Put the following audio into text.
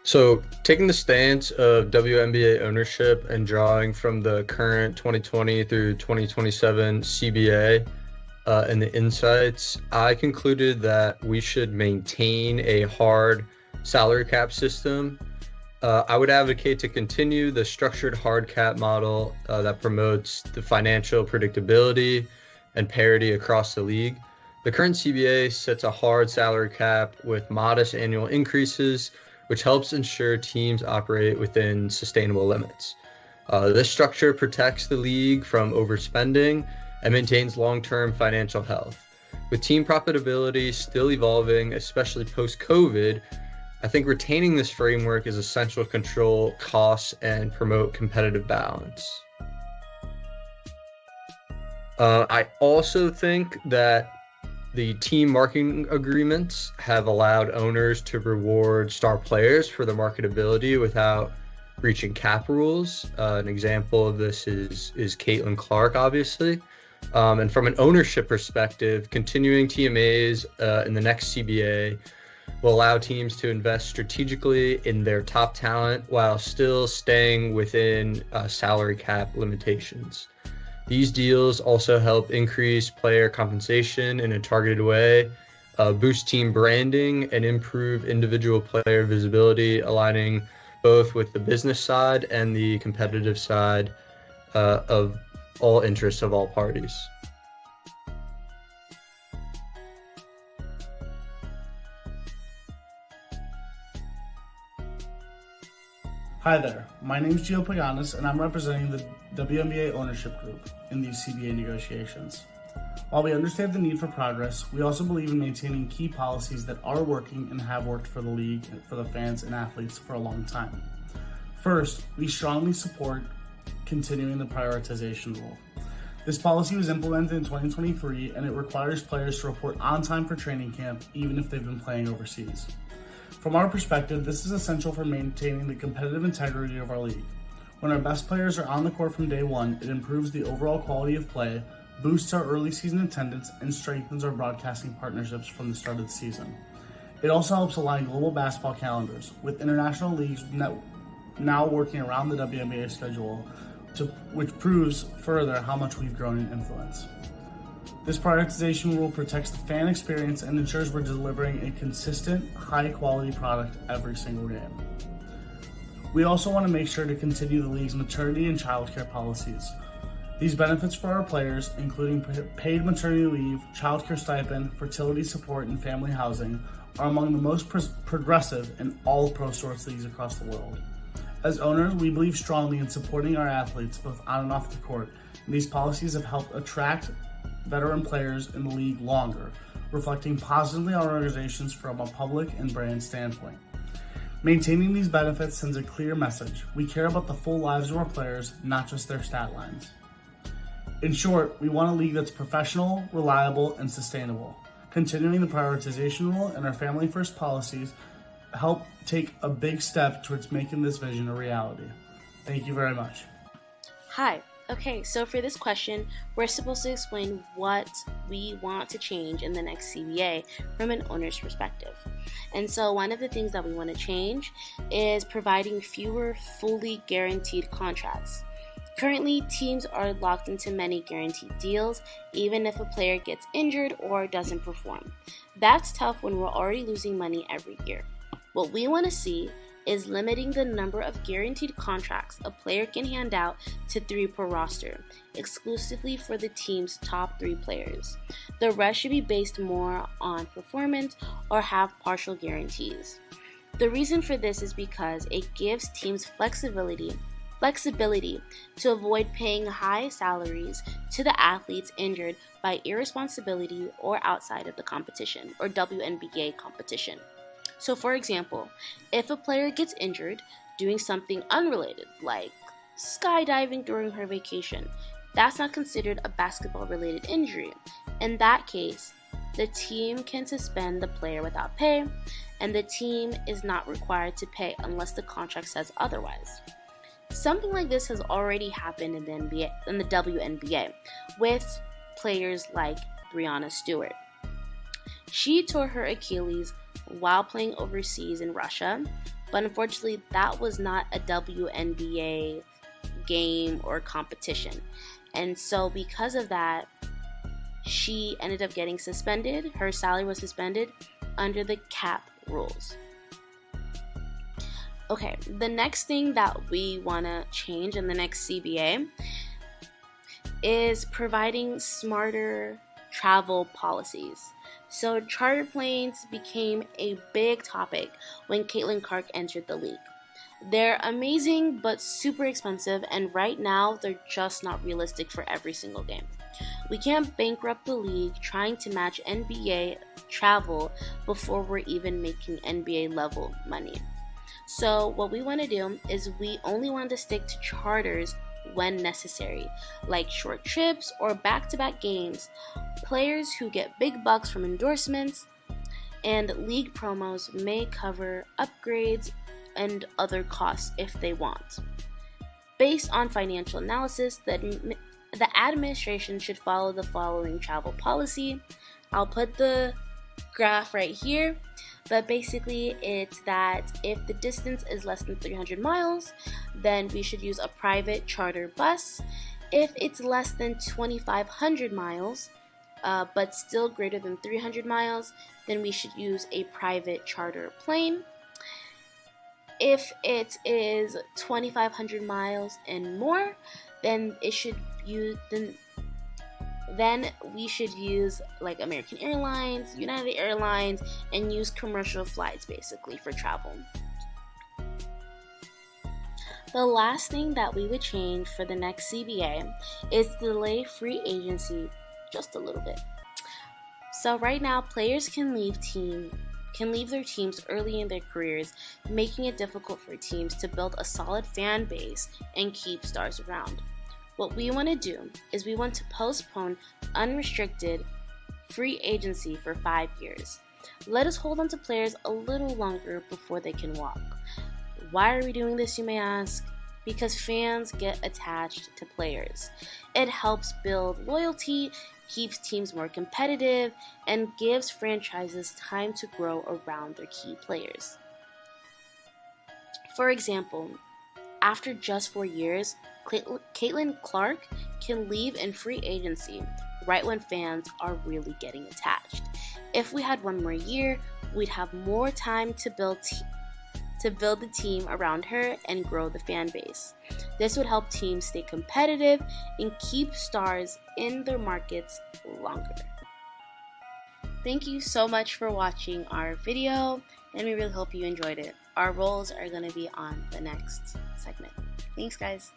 So, taking the stance of WNBA ownership and drawing from the current 2020 through 2027 CBA and the insights, I concluded that we should maintain a hard salary cap system. I would advocate to continue the structured hard cap model that promotes the financial predictability and parity across the league. The current CBA sets a hard salary cap with modest annual increases, which helps ensure teams operate within sustainable limits. This structure protects the league from overspending and maintains long-term financial health. With team profitability still evolving, especially post-COVID, I think retaining this framework is essential to control costs and promote competitive balance. I also think that the team marketing agreements have allowed owners to reward star players for their marketability without breaching cap rules. An example of this is Caitlin Clark, obviously. And from an ownership perspective, continuing TMAs in the next CBA will allow teams to invest strategically in their top talent while still staying within salary cap limitations. These deals also help increase player compensation in a targeted way, boost team branding, and improve individual player visibility, aligning both with the business side and the competitive side of all interests of all parties. Hi there, my name is Gio Paganis and I'm representing the WNBA ownership group in these CBA negotiations. While we understand the need for progress, we also believe in maintaining key policies that are working and have worked for the league, for the fans and athletes for a long time. First, we strongly support continuing the prioritization rule. This policy was implemented in 2023 and it requires players to report on time for training camp even if they've been playing overseas. From our perspective, this is essential for maintaining the competitive integrity of our league. When our best players are on the court from day one, it improves the overall quality of play, boosts our early season attendance, and strengthens our broadcasting partnerships from the start of the season. It also helps align global basketball calendars, with international leagues now working around the WNBA schedule, which proves further how much we've grown in influence. This prioritization rule protects the fan experience and ensures we're delivering a consistent, high-quality product every single game. We also want to make sure to continue the league's maternity and childcare policies. These benefits for our players, including paid maternity leave, childcare stipend, fertility support, and family housing, are among the most progressive in all pro sports leagues across the world. As owners, we believe strongly in supporting our athletes both on and off the court, and these policies have helped attract veteran players in the league longer, reflecting positively on our organizations from a public and brand standpoint. Maintaining these benefits sends a clear message. We care about the full lives of our players, not just their stat lines. In short, we want a league that's professional, reliable, and sustainable. Continuing the prioritization rule and our family first policies help take a big step towards making this vision a reality. Thank you very much. Hi. Okay, so for this question, we're supposed to explain what we want to change in the next CBA from an owner's perspective. And so one of the things that we want to change is providing fewer fully guaranteed contracts. Currently, teams are locked into many guaranteed deals, even if a player gets injured or doesn't perform. That's tough when we're already losing money every year. What we want to see is limiting the number of guaranteed contracts a player can hand out to 3 per roster, exclusively for the team's top 3 players. The rest should be based more on performance or have partial guarantees. The reason for this is because it gives teams flexibility to avoid paying high salaries to the athletes injured by irresponsibility or outside of the competition or WNBA competition. So for example, if a player gets injured doing something unrelated, like skydiving during her vacation, that's not considered a basketball-related injury. In that case, the team can suspend the player without pay, and the team is not required to pay unless the contract says otherwise. Something like this has already happened in the WNBA, with players like Breanna Stewart. She tore her Achilles while playing overseas in Russia, but unfortunately that was not a WNBA game or competition. And so because of that, she ended up getting suspended. Her salary was suspended under the cap rules. Okay, the next thing that we want to change in the next CBA is providing smarter travel policies. So charter planes became a big topic when Caitlin Clark entered the league. They're amazing but super expensive, and right now they're just not realistic for every single game. We can't bankrupt the league trying to match NBA travel before we're even making NBA level money. So what we want to do is we only want to stick to charters when necessary, like short trips or back-to-back games, players who get big bucks from endorsements, and league promos may cover upgrades and other costs if they want. Based on financial analysis, the administration should follow the following travel policy. I'll put the graph right here, but basically it's that if the distance is less than 300 miles, then we should use a private charter bus. If it's less than 2,500 miles, but still greater than 300 miles, then we should use a private charter plane. If it is 2,500 miles and more, then we should use like American Airlines, United Airlines, and use commercial flights basically for travel. The last thing that we would change for the next CBA is to delay free agency just a little bit. So right now, players can leave their teams early in their careers, making it difficult for teams to build a solid fan base and keep stars around. What we want to do is we want to postpone unrestricted free agency for 5 years. Let us hold on to players a little longer before they can walk. Why are we doing this, you may ask? Because fans get attached to players. It helps build loyalty, keeps teams more competitive, and gives franchises time to grow around their key players. For example, after just 4 years, Caitlin Clark can leave in free agency right when fans are really getting attached. If we had 1 more year, we'd have more time to build the team around her and grow the fan base. This would help teams stay competitive and keep stars in their markets longer. Thank you so much for watching our video, and we really hope you enjoyed it. Our roles are going to be on the next segment. Thanks, guys.